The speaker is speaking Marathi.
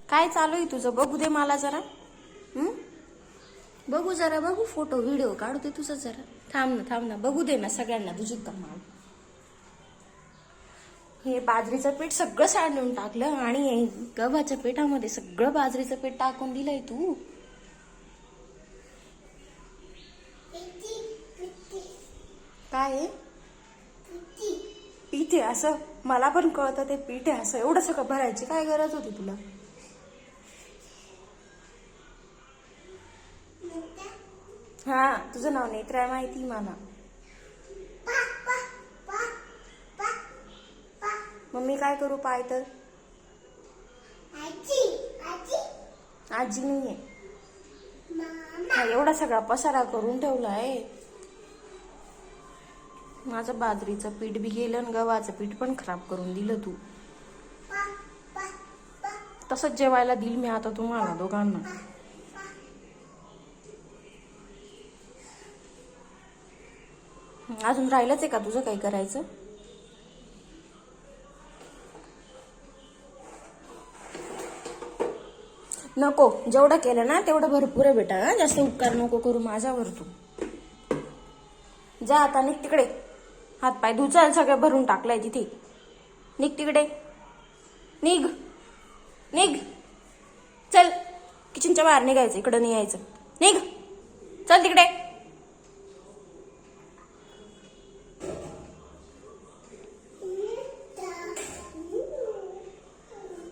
काय चालू आहे तुझं? बघू दे मला जरा. बघू जरा, बघू फोटो व्हिडिओ काढू दे तुझं जरा. थांब ना बघू दे ना सगळ्यांना तुझी कमाल. हे बाजरीचं पीठ सगळं सांडून टाकलं आणि गव्हाच्या पिठामध्ये सगळं बाजरीचं पीठ टाकून दिलंय तू. काय आहे? पीठ आहे असं? मला पण कळतं ते पीठ आहे असं. एवढं सगळं भरायची काय गरज होती तुला? हा, तुझं नाव नेत्रा आहे माहिती मला. मम्मी काय करू पाय तर? आजी नाहीये. हा, एवढा सगळा पसारा करून ठेवलाय. माझं बाजरीचं पीठ बी गेलं आणि गव्हाचं पीठ पण खराब करून दिलं तू. तसंच जेवायला दिल मी आता तुम्हाला दोघांना. अजून राहिलंच आहे का तुझं काही करायचं? नको, जेवढं केलं ना तेवढं भरपूर आहे बेटा. जास्त उपकार नको करू माझ्यावर तू. जा आता, निघ तिकडे. हात पाय धुचाल, सगळं भरून टाकलंय तिथे. निघ तिकडे, निघ निघ. चल, किचनच्या बाहेर निघायचं, इकडं नाही यायचं. निघ, चल तिकडे.